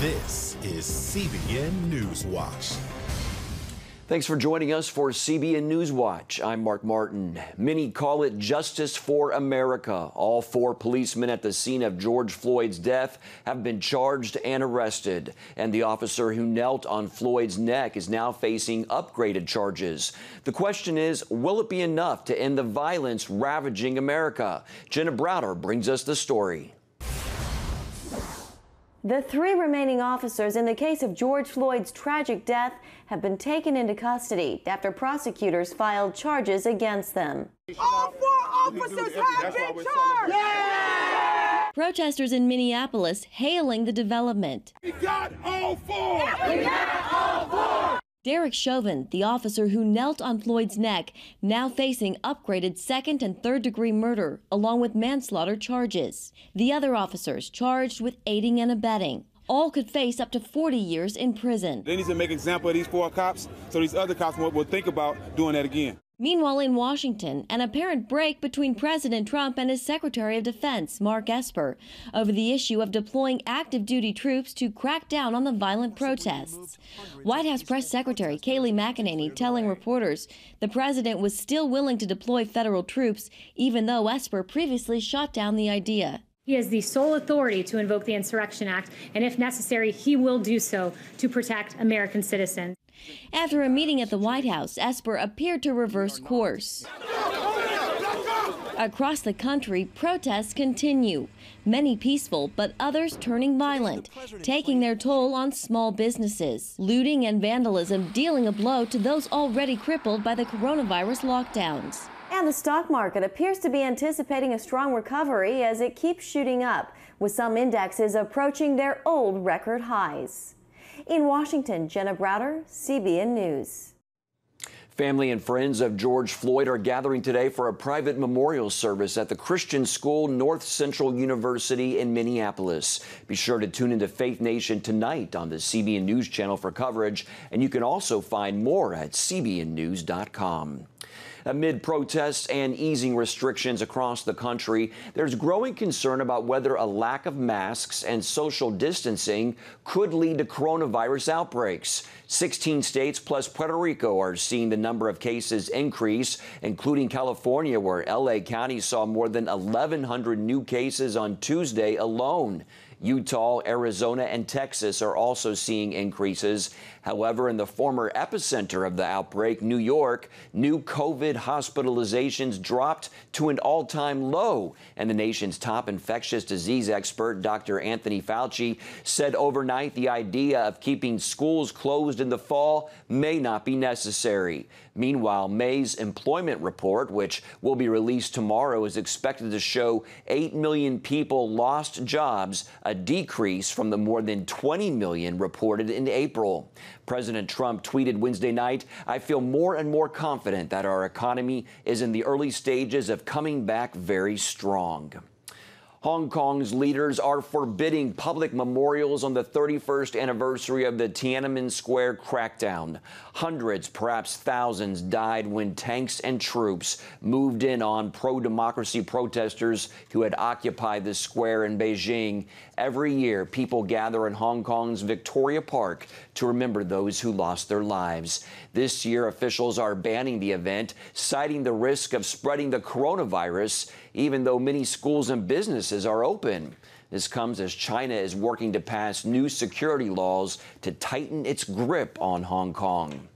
This is CBN NewsWatch. Thanks for joining us for CBN NewsWatch. I'm Mark Martin. Many call it justice for America. All 4 policemen at the scene of George Floyd's death have been charged and arrested. And the officer who knelt on Floyd's neck is now facing upgraded charges. The question is, will it be enough to end the violence ravaging America? Jenna Browder brings us the story. The 3 remaining officers in the case of George Floyd's tragic death have been taken into custody after prosecutors filed charges against them. All 4 officers have been charged! Yeah! Protesters in Minneapolis hailing the development. We got all 4! We got all 4! Derek Chauvin, the officer who knelt on Floyd's neck, now facing upgraded 2nd and 3rd degree murder, along with manslaughter charges. The other officers charged with aiding and abetting. All could face up to 40 years in prison. They need to make an example of these 4 cops so these other cops will think about doing that again. Meanwhile, in Washington, an apparent break between President Trump and his Secretary of Defense, Mark Esper, over the issue of deploying active duty troops to crack down on the violent protests. White House Press Secretary Kayleigh McEnany telling reporters the president was still willing to deploy federal troops, even though Esper previously shot down the idea. He has the sole authority to invoke the Insurrection Act, and if necessary, he will do so to protect American citizens. After a meeting at the White House, Esper appeared to reverse course. Across the country, protests continue. Many peaceful, but others turning violent, taking their toll on small businesses. Looting and vandalism dealing a blow to those already crippled by the coronavirus lockdowns. And the stock market appears to be anticipating a strong recovery as it keeps shooting up, with some indexes approaching their old record highs. In Washington, Jenna Browder, CBN News. Family and friends of George Floyd are gathering today for a private memorial service at the Christian school North Central University in Minneapolis. Be sure to tune into Faith Nation tonight on the CBN News Channel for coverage, and you can also find more at cbnnews.com. Amid protests and easing restrictions across the country, there's growing concern about whether a lack of masks and social distancing could lead to coronavirus outbreaks. 16 states plus Puerto Rico are seeing the number of cases increase, including California, where LA County saw more than 1,100 new cases on Tuesday alone. Utah, Arizona, and Texas are also seeing increases. However, in the former epicenter of the outbreak, New York, new COVID hospitalizations dropped to an all-time low. And the nation's top infectious disease expert, Dr. Anthony Fauci, said overnight the idea of keeping schools closed in the fall may not be necessary. Meanwhile, May's employment report, which will be released tomorrow, is expected to show 8 million people lost jobs, a decrease from the more than 20 million reported in April. President Trump tweeted Wednesday night, "I feel more and more confident that our economy is in the early stages of coming back very strong." Hong Kong's leaders are forbidding public memorials on the 31st anniversary of the Tiananmen Square crackdown. Hundreds, perhaps thousands, died when tanks and troops moved in on pro-democracy protesters who had occupied the square in Beijing. Every year, people gather in Hong Kong's Victoria Park to remember those who lost their lives. This year, officials are banning the event, citing the risk of spreading the coronavirus, even though many schools and businesses are open. This comes as China is working to pass new security laws to tighten its grip on Hong Kong.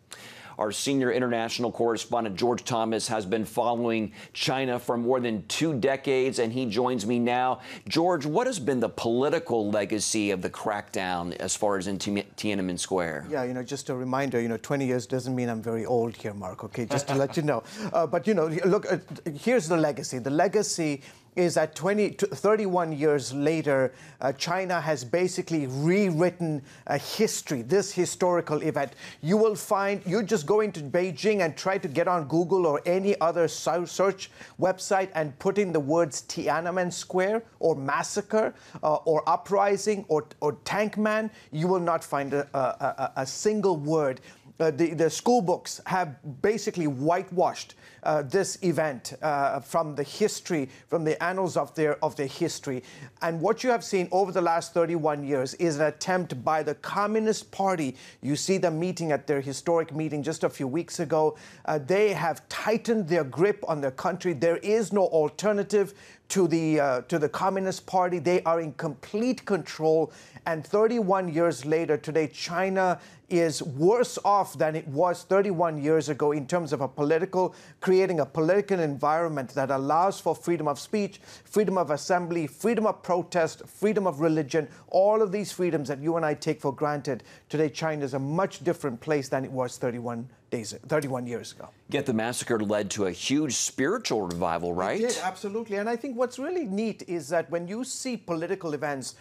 Our senior international correspondent, George Thomas, has been following China for more than 2 decades, and he joins me now. George, what has been the political legacy of the crackdown as far as in Tiananmen Square? Yeah, just a reminder, 20 years doesn't mean I'm very old here, Mark, okay, just to let you know. But, look, here's the legacy. The legacy is that 31 years later, China has basically rewritten history, this historical event. You will find, you just go into Beijing and try to get on Google or any other search website and put in the words Tiananmen Square or massacre or uprising or tank man, you will not find a single word the school books have basically whitewashed this event from the history, from the annals of their history. And what you have seen over the last 31 years is an attempt by the Communist Party. You see them meeting at their historic meeting just a few weeks ago. They have tightened their grip on their country. There is no alternative to the Communist Party. They are in complete control. And 31 years later, today, China is worse off than it was 31 years ago in terms of creating a political environment that allows for freedom of speech, freedom of assembly, freedom of protest, freedom of religion, all of these freedoms that you and I take for granted. Today, China is a much different place than it was 31 years ago. Yet the massacre led to a huge spiritual revival, right? It did, absolutely. And I think what's really neat is that when you see political events,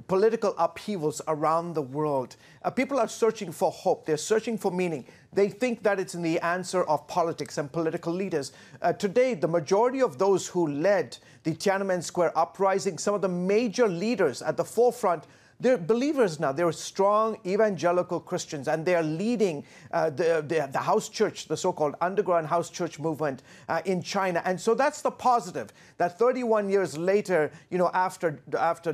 political upheavals around the world, people are searching for hope. They're searching for meaning. They think that it's in the answer of politics and political leaders. Today, the majority of those who led the Tiananmen Square uprising, some of the major leaders at the forefront, they're believers now. They're strong evangelical Christians, and they're leading the house church, the so-called underground house church movement in China. And so that's the positive, that 31 years later, you know,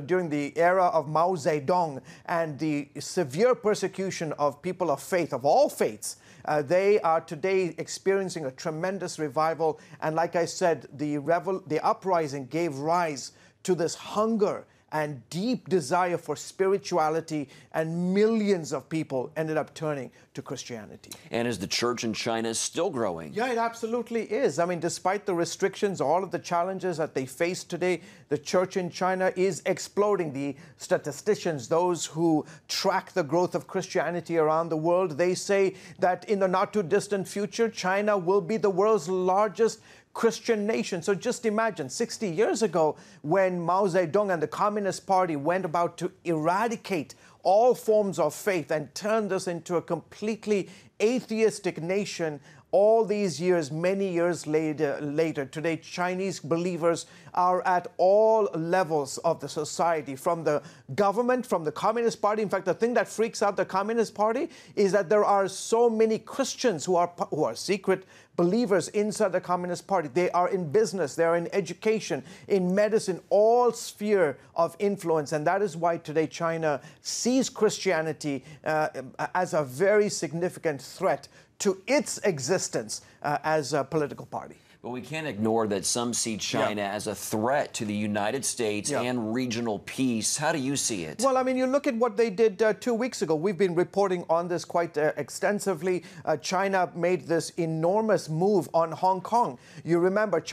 during the era of Mao Zedong and the severe persecution of people of faith, of all faiths, they are today experiencing a tremendous revival. And like I said, the uprising gave rise to this hunger and deep desire for spirituality, and millions of people ended up turning to Christianity. And is the church in China still growing? Yeah, it absolutely is. I mean, despite the restrictions, all of the challenges that they face today, the church in China is exploding. The statisticians, those who track the growth of Christianity around the world, they say that in the not too distant future, China will be the world's largest Christian nation. So just imagine 60 years ago when Mao Zedong and the Communist Party went about to eradicate all forms of faith and turn us into a completely atheistic nation. All these years, many years later, today, Chinese believers are at all levels of the society, from the government, from the Communist Party. In fact, the thing that freaks out the Communist Party is that there are so many Christians who are secret believers inside the Communist Party. They are in business, they are in education, in medicine, all sphere of influence. And that is why today China sees Christianity as a very significant threat to its existence as a political party. But we can't ignore that some see China as a threat to the United States and regional peace. How do you see it? Well, I mean, you look at what they did 2 weeks ago. We've been reporting on this quite extensively. China made this enormous move on Hong Kong. You remember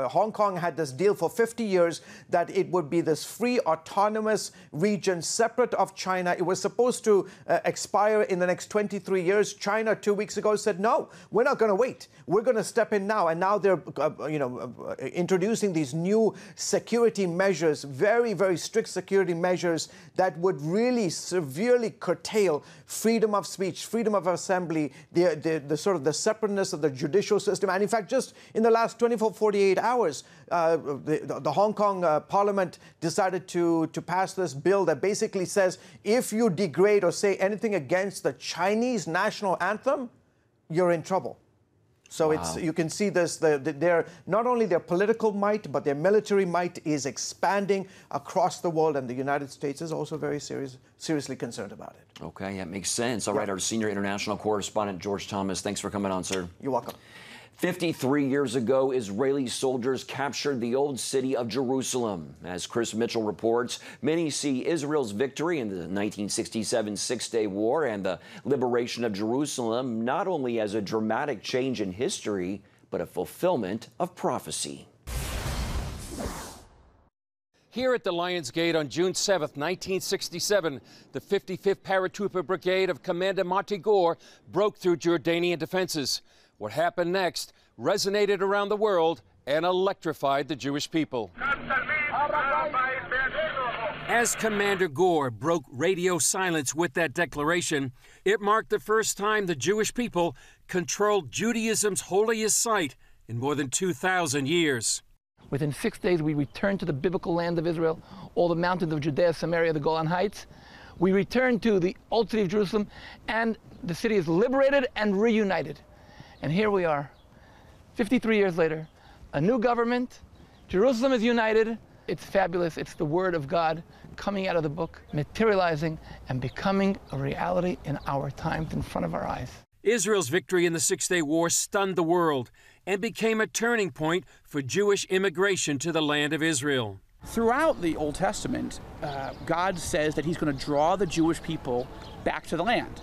Hong Kong had this deal for 50 years that it would be this free, autonomous region separate of China. It was supposed to expire in the next 23 years. China 2 weeks ago said, no, we're not going to wait. We're going to step in now. And now they're, introducing these new security measures, very, very strict security measures that would really severely curtail freedom of speech, freedom of assembly, the sort of the separateness of the judicial system. And in fact, just in the last 48 hours, the Hong Kong Parliament decided to pass this bill that basically says if you degrade or say anything against the Chinese national anthem, you're in trouble. So you can see this, not only their political might, but their military might is expanding across the world, and the United States is also very seriously concerned about it. Okay, that makes sense. All right, our senior international correspondent, George Thomas, thanks for coming on, sir. You're welcome. 53 years ago, Israeli soldiers captured the old city of Jerusalem. As Chris Mitchell reports, many see Israel's victory in the 1967 Six-Day War and the liberation of Jerusalem not only as a dramatic change in history, but a fulfillment of prophecy. Here at the Lions Gate on June 7th, 1967, the 55th Paratrooper Brigade of Commander Marty Gore broke through Jordanian defenses. What happened next resonated around the world and electrified the Jewish people. As Commander Gore broke radio silence with that declaration, it marked the first time the Jewish people controlled Judaism's holiest site in more than 2,000 years. Within 6 days, we returned to the biblical land of Israel, all the mountains of Judea, Samaria, the Golan Heights. We return to the old city of Jerusalem, and the city is liberated and reunited. And here we are, 53 years later, a new government. Jerusalem is united. It's fabulous. It's the word of God coming out of the book, materializing and becoming a reality in our times in front of our eyes. Israel's victory in the Six-Day War stunned the world and became a turning point for Jewish immigration to the land of Israel. Throughout the Old Testament, God says that he's going to draw the Jewish people back to the land.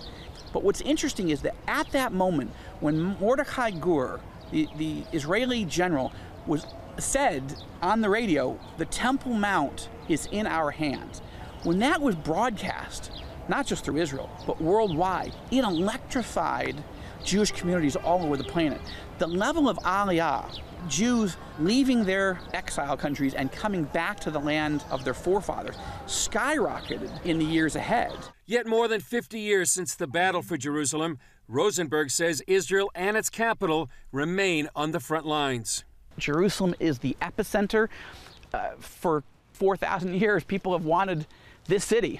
But what's interesting is that at that moment, when Mordechai Gur, the Israeli general, said on the radio, the Temple Mount is in our hands. When that was broadcast, not just through Israel, but worldwide, it electrified Jewish communities all over the planet. The level of aliyah, Jews leaving their exile countries and coming back to the land of their forefathers, skyrocketed in the years ahead. Yet more than 50 years since the battle for Jerusalem, Rosenberg says Israel and its capital remain on the front lines. Jerusalem is the epicenter. For 4,000 years, people have wanted this city,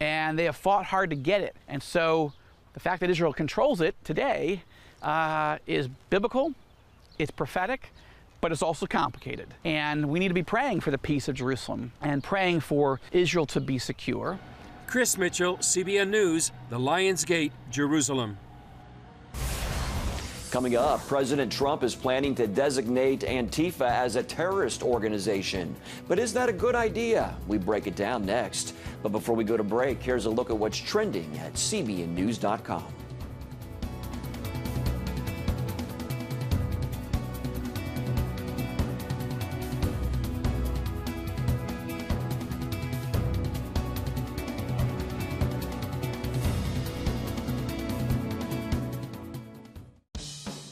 and they have fought hard to get it. And so the fact that Israel controls it today is biblical, it's prophetic, but it's also complicated. And we need to be praying for the peace of Jerusalem and praying for Israel to be secure. Chris Mitchell, CBN News, the Lions Gate, Jerusalem. Coming up, President Trump is planning to designate Antifa as a terrorist organization. But is that a good idea? We break it down next. But before we go to break, here's a look at what's trending at cbnnews.com.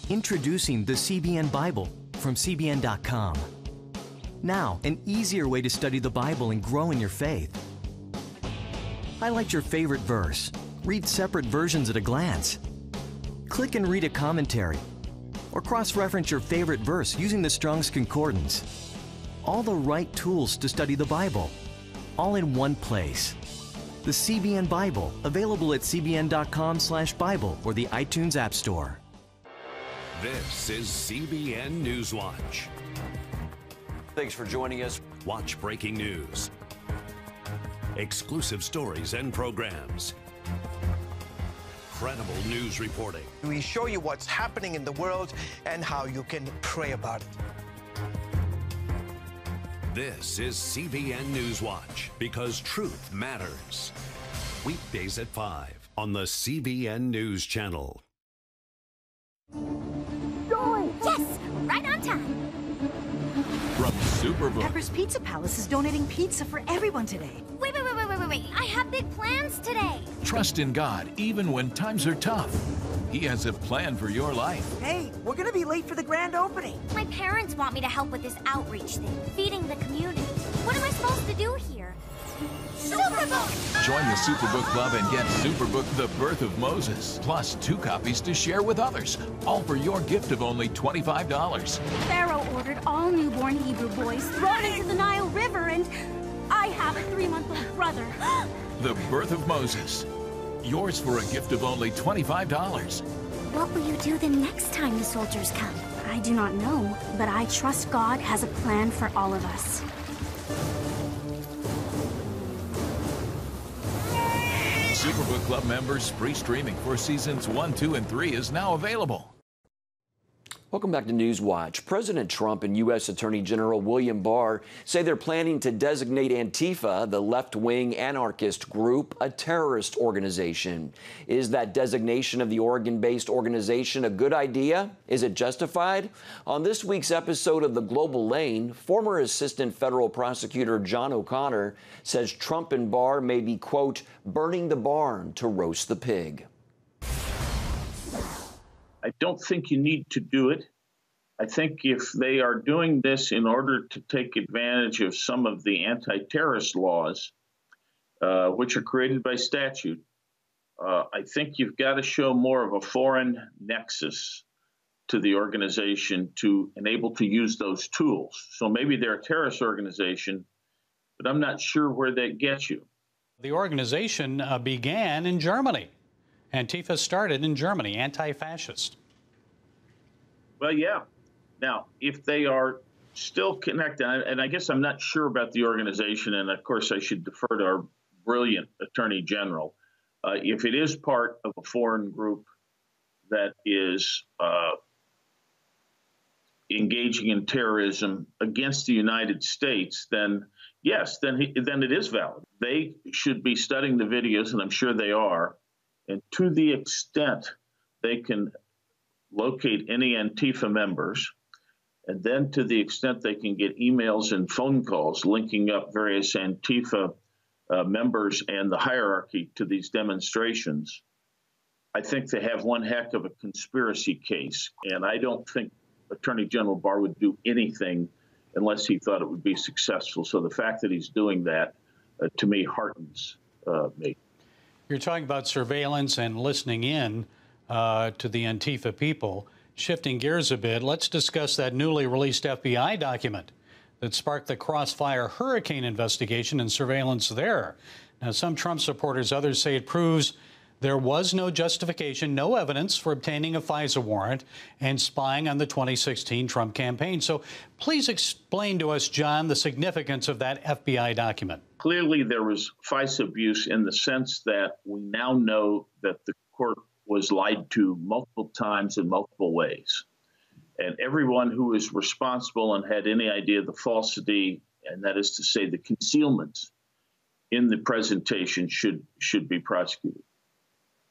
Introducing the CBN Bible from CBN.com. Now, an easier way to study the Bible and grow in your faith. Highlight your favorite verse. Read separate versions at a glance. Click and read a commentary. Or cross-reference your favorite verse using the Strong's Concordance. All the right tools to study the Bible, all in one place. The CBN Bible, available at cbn.com/Bible or the iTunes App Store. This is CBN NewsWatch. Thanks for joining us. Watch breaking news, exclusive stories and programs, credible news reporting. We show you what's happening in the world and how you can pray about it. This is CBN NewsWatch, because truth matters. Weekdays at 5 on the CBN News Channel. Yes, right on time. From Superbook. Pepper's Pizza Palace is donating pizza for everyone today. Wait. I have big plans today. Trust in God even when times are tough. He has a plan for your life. Hey, we're gonna be late for the grand opening. My parents want me to help with this outreach thing, feeding the community. What am I supposed to do here? Superbook! Join the Superbook Club and get Superbook The Birth of Moses, plus 2 copies to share with others, all for your gift of only $25. Pharaoh ordered all newborn Hebrew boys thrown into the Nile River, and I have a 3-month-old brother. The Birth of Moses. Yours for a gift of only $25. What will you do the next time the soldiers come? I do not know, but I trust God has a plan for all of us. Superbook Club members, free streaming for seasons 1, 2, and 3 is now available. Welcome back to Newswatch. President Trump and U.S. Attorney General William Barr say they're planning to designate Antifa, the left-wing anarchist group, a terrorist organization. Is that designation of the Oregon-based organization a good idea? Is it justified? On this week's episode of The Global Lane, former Assistant Federal Prosecutor John O'Connor says Trump and Barr may be, quote, burning the barn to roast the pig. I don't think you need to do it. I think if they are doing this in order to take advantage of some of the anti-terrorist laws, which are created by statute, I think you've got to show more of a foreign nexus to the organization to enable to use those tools. So maybe they're a terrorist organization, but I'm not sure where that gets you. The organization began in Germany. Antifa started in Germany, anti-fascist. Well, yeah. Now, if they are still connected, and I guess I'm not sure about the organization, and of course I should defer to our brilliant Attorney General. If it is part of a foreign group that is engaging in terrorism against the United States, then yes, then it is valid. They should be studying the videos, and I'm sure they are. And to the extent they can locate any Antifa members, and then to the extent they can get emails and phone calls linking up various Antifa members and the hierarchy to these demonstrations, I think they have one heck of a conspiracy case. And I don't think Attorney General Barr would do anything unless he thought it would be successful. So the fact that he's doing that, to me, heartens me. You're talking about surveillance and listening in to the Antifa people. Shifting gears a bit, let's discuss that newly released FBI document that sparked the Crossfire hurricane investigation and surveillance there. Now, some Trump supporters, others say it proves there was no justification, no evidence for obtaining a FISA warrant and spying on the 2016 Trump campaign. So please explain to us, John, the significance of that FBI document. Clearly, there was FISA abuse in the sense that we now know that the court was lied to multiple times in multiple ways. And everyone who is responsible and had any idea of the falsity, and that is to say the concealment in the presentation, should be prosecuted.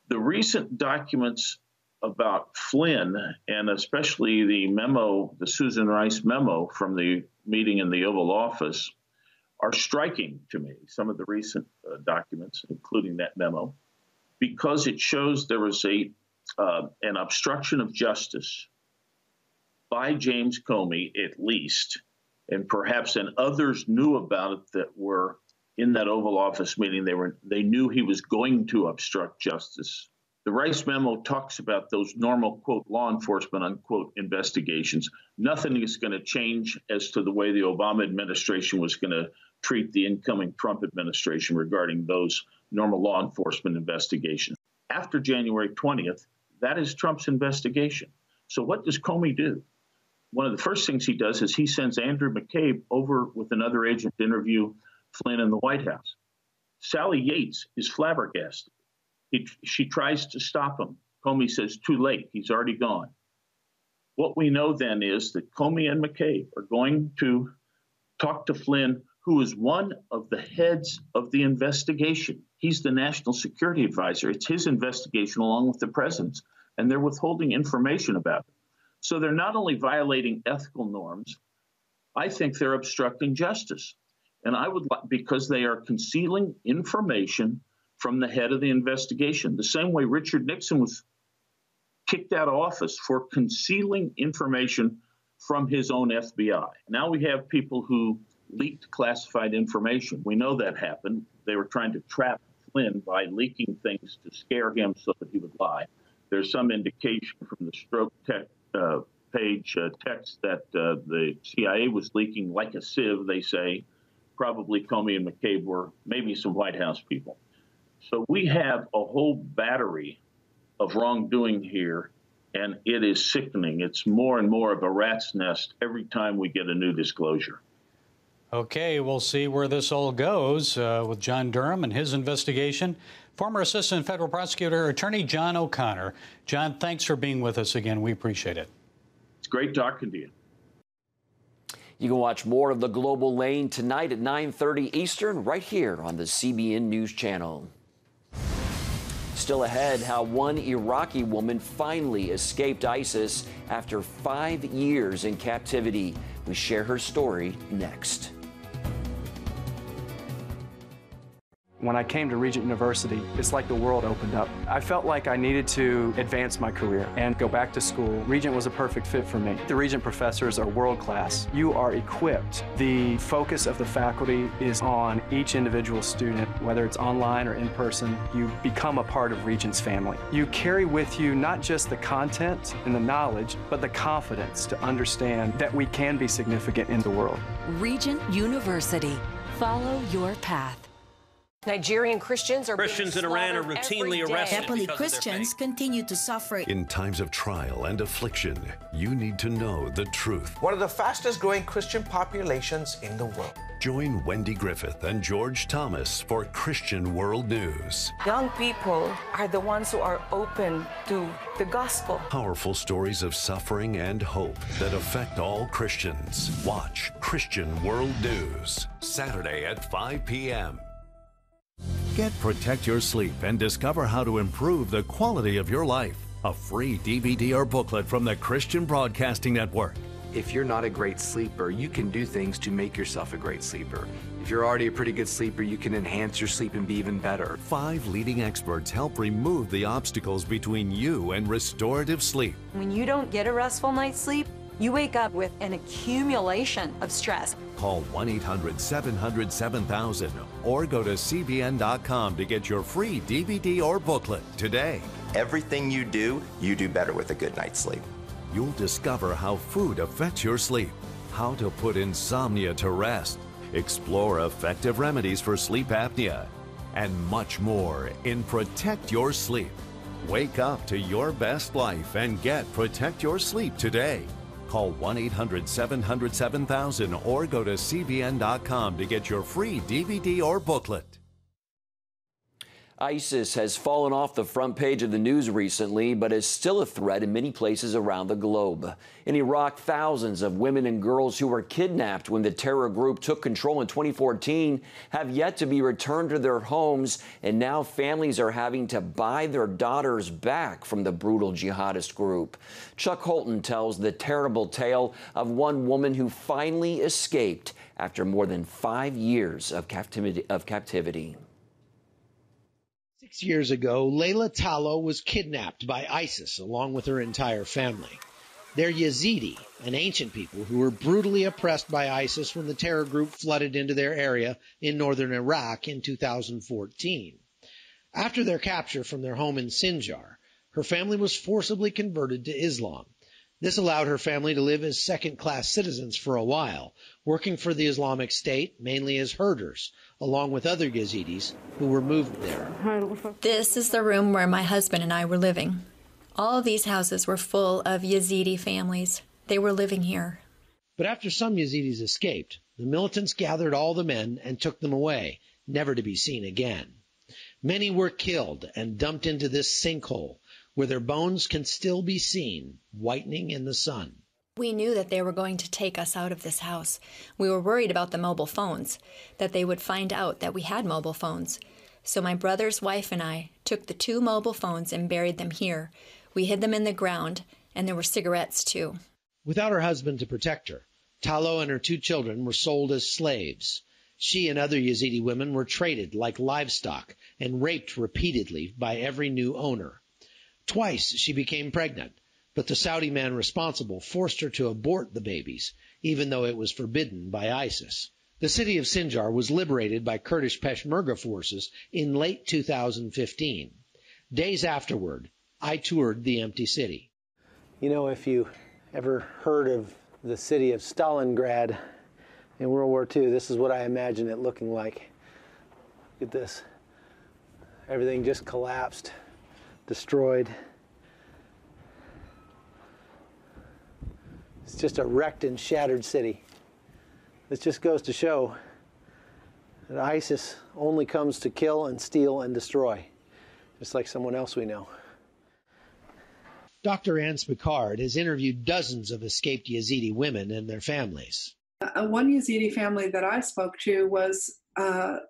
The recent documents about Flynn, and especially the memo, the Susan Rice memo from the meeting in the Oval Office, are striking to me, some of the recent documents, including that memo, because it shows there was an obstruction of justice by James Comey, at least, and perhaps and others knew about it that were in that Oval Office meeting. They knew he was going to obstruct justice. The Rice memo talks about those normal, quote, law enforcement, unquote, investigations. Nothing is going to change as to the way the Obama administration was going to treat the incoming Trump administration regarding those normal law enforcement investigations. After January 20th, that is Trump's investigation. So what does Comey do? One of the first things he does is he sends Andrew McCabe over with another agent to interview Flynn in the White House. Sally Yates is flabbergasted. She tries to stop him. Comey says, too late. He's already gone. What we know then is that Comey and McCabe are going to talk to Flynn, who is one of the heads of the investigation. He's the national security advisor. It's his investigation along with the president's, and they're withholding information about it. So they're not only violating ethical norms, I think they're obstructing justice. And I would like, because they are concealing information from the head of the investigation, the same way Richard Nixon was kicked out of office for concealing information from his own FBI. Now we have people who leaked classified information. We know that happened. They were trying to trap Flynn by leaking things to scare him so that he would lie. There's some indication from the stroke page text that the CIA was leaking like a sieve, they say. Probably Comey and McCabe were maybe some White House people. So we have a whole battery of wrongdoing here, and it is sickening. It's more and more of a rat's nest every time we get a new disclosure. Okay, we'll see where this all goes with John Durham and his investigation. Former Assistant Federal Prosecutor Attorney John O'Connor. John, thanks for being with us again. We appreciate it. It's great talking to you. You can watch more of The Global Lane tonight at 9:30 Eastern right here on the CBN News Channel. Still ahead, how one Iraqi woman finally escaped ISIS after 5 years in captivity. We share her story next. When I came to Regent University, it's like the world opened up. I felt like I needed to advance my career and go back to school. Regent was a perfect fit for me. The Regent professors are world class. You are equipped. The focus of the faculty is on each individual student, whether it's online or in person. You become a part of Regent's family. You carry with you not just the content and the knowledge, but the confidence to understand that we can be significant in the world. Regent University. Follow your path. Nigerian Christians in Iran are routinely arrested. Catholic Christians continue to suffer. In times of trial and affliction, you need to know the truth. One of the fastest growing Christian populations in the world. Join Wendy Griffith and George Thomas for Christian World News. Young people are the ones who are open to the gospel. Powerful stories of suffering and hope that affect all Christians. Watch Christian World News, Saturday at 5 p.m. Get Protect Your Sleep and discover how to improve the quality of your life. A free DVD or booklet from the Christian Broadcasting Network. If you're not a great sleeper, you can do things to make yourself a great sleeper. If you're already a pretty good sleeper, you can enhance your sleep and be even better. 5 leading experts help remove the obstacles between you and restorative sleep. When you don't get a restful night's sleep, you wake up with an accumulation of stress. Call 1-800-700-7000 or go to CBN.com to get your free DVD or booklet today. Everything you do better with a good night's sleep. You'll discover how food affects your sleep, how to put insomnia to rest, explore effective remedies for sleep apnea, and much more in Protect Your Sleep. Wake up to your best life and get Protect Your Sleep today. Call 1-800-700-7000 or go to CBN.com to get your free DVD or booklet. ISIS has fallen off the front page of the news recently, but is still a threat in many places around the globe. In Iraq, thousands of women and girls who were kidnapped when the terror group took control in 2014 have yet to be returned to their homes, and now families are having to buy their daughters back from the brutal jihadist group. Chuck Holton tells the terrible tale of one woman who finally escaped after more than 5 years of captivity. 6 years ago, Layla Tallo was kidnapped by ISIS along with her entire family. They're Yazidi, an ancient people who were brutally oppressed by ISIS when the terror group flooded into their area in northern Iraq in 2014. After their capture from their home in Sinjar, her family was forcibly converted to Islam. This allowed her family to live as second-class citizens for a while, working for the Islamic State mainly as herders, along with other Yazidis who were moved there. This is the room where my husband and I were living. All of these houses were full of Yazidi families. They were living here. But after some Yazidis escaped, the militants gathered all the men and took them away, never to be seen again. Many were killed and dumped into this sinkhole, where their bones can still be seen, whitening in the sun. We knew that they were going to take us out of this house. We were worried about the mobile phones, that they would find out that we had mobile phones. So my brother's wife and I took the 2 mobile phones and buried them here. We hid them in the ground, and there were cigarettes too. Without her husband to protect her, Tallo and her 2 children were sold as slaves. She and other Yazidi women were traded like livestock and raped repeatedly by every new owner. Twice she became pregnant, but the Saudi man responsible forced her to abort the babies, even though it was forbidden by ISIS. The city of Sinjar was liberated by Kurdish Peshmerga forces in late 2015. Days afterward, I toured the empty city. You know, if you ever heard of the city of Stalingrad in World War II, this is what I imagine it looking like. Look at this. Everything just collapsed, destroyed. It's just a wrecked and shattered city. This just goes to show that ISIS only comes to kill and steal and destroy, just like someone else we know. Dr. Anne Spicard has interviewed dozens of escaped Yazidi women and their families. One Yazidi family that I spoke to was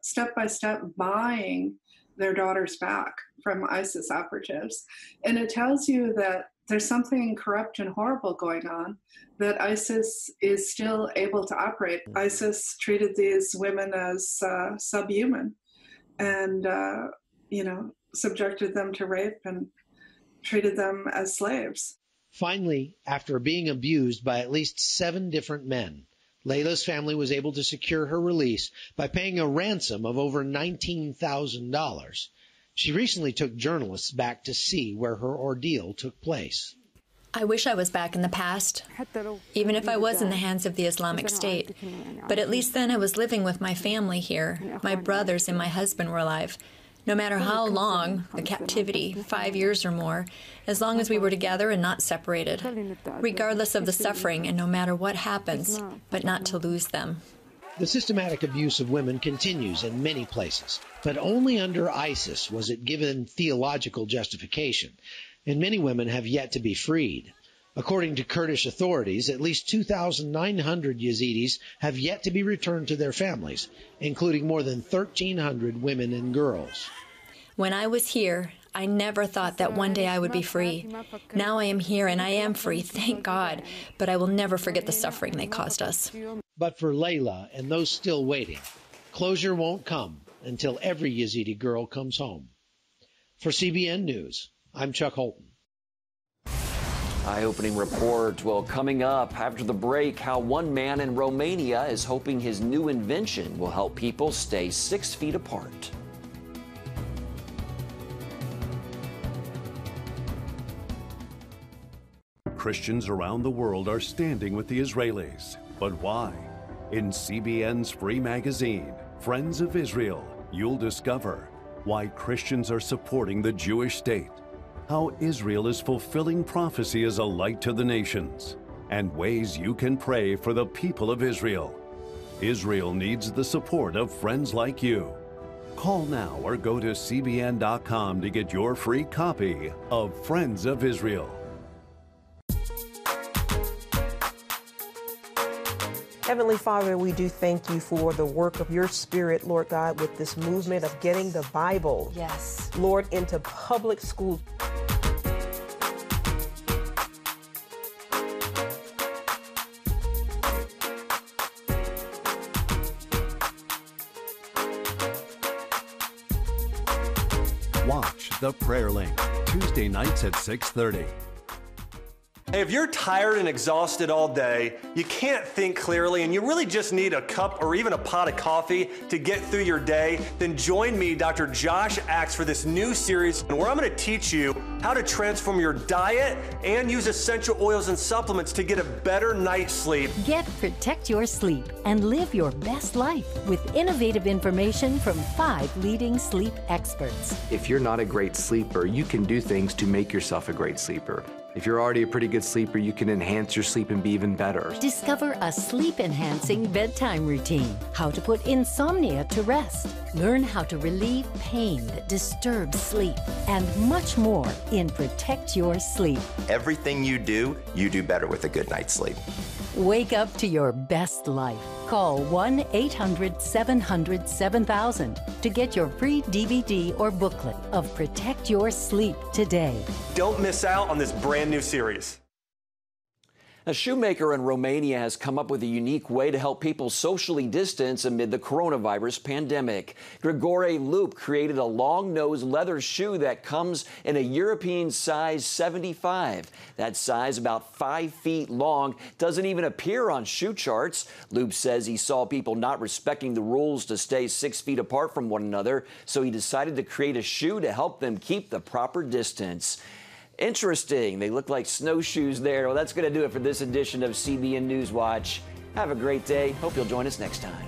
step-by-step buying their daughters back from ISIS operatives. And it tells you that there's something corrupt and horrible going on, that ISIS is still able to operate. ISIS treated these women as subhuman and, subjected them to rape and treated them as slaves. Finally, after being abused by at least 7 different men, Layla's family was able to secure her release by paying a ransom of over $19,000. She recently took journalists back to see where her ordeal took place. I wish I was back in the past, even if I was in the hands of the Islamic State. But at least then I was living with my family here. My brothers and my husband were alive. No matter how long the captivity, 5 years or more, as long as we were together and not separated, regardless of the suffering and no matter what happens, but not to lose them. The systematic abuse of women continues in many places, but only under ISIS was it given theological justification, and many women have yet to be freed. According to Kurdish authorities, at least 2,900 Yazidis have yet to be returned to their families, including more than 1,300 women and girls. When I was here, I never thought that one day I would be free. Now I am here and I am free, thank God, but I will never forget the suffering they caused us. But for Layla and those still waiting, closure won't come until every Yazidi girl comes home. For CBN News, I'm Chuck Holton. Eye-opening report. Well, coming up after the break, how one man in Romania is hoping his new invention will help people stay 6 feet apart. Christians around the world are standing with the Israelis. But why? In CBN's free magazine, Friends of Israel, you'll discover why Christians are supporting the Jewish state, how Israel is fulfilling prophecy as a light to the nations, and ways you can pray for the people of Israel. Israel needs the support of friends like you. Call now or go to cbn.com to get your free copy of Friends of Israel. Heavenly Father, we do thank you for the work of your Spirit, Lord God, with this movement of getting the Bible, yes, Lord, into public schools. Watch The Prayer Link, Tuesday nights at 6:30. Hey, if you're tired and exhausted all day, you can't think clearly, and you really just need a cup or even a pot of coffee to get through your day, then join me, Dr. Josh Axe, for this new series where I'm going to teach you how to transform your diet and use essential oils and supplements to get a better night's sleep. Protect your sleep and live your best life with innovative information from 5 leading sleep experts. If you're not a great sleeper, you can do things to make yourself a great sleeper. If you're already a pretty good sleeper, you can enhance your sleep and be even better. Discover a sleep-enhancing bedtime routine, how to put insomnia to rest, learn how to relieve pain that disturbs sleep, and much more in Protect Your Sleep. Everything you do better with a good night's sleep. Wake up to your best life. Call 1-800-700-7000 to get your free DVD or booklet of Protect Your Sleep today. Don't miss out on this brand new series. A shoemaker in Romania has come up with a unique way to help people socially distance amid the coronavirus pandemic. Grigore Lup created a long-nosed leather shoe that comes in a European size 75. That size, about 5 feet long, doesn't even appear on shoe charts. Lup says he saw people not respecting the rules to stay 6 feet apart from one another, so he decided to create a shoe to help them keep the proper distance. Interesting. They look like snowshoes there. Well, that's going to do it for this edition of CBN News Watch. Have a great day. Hope you'll join us next time.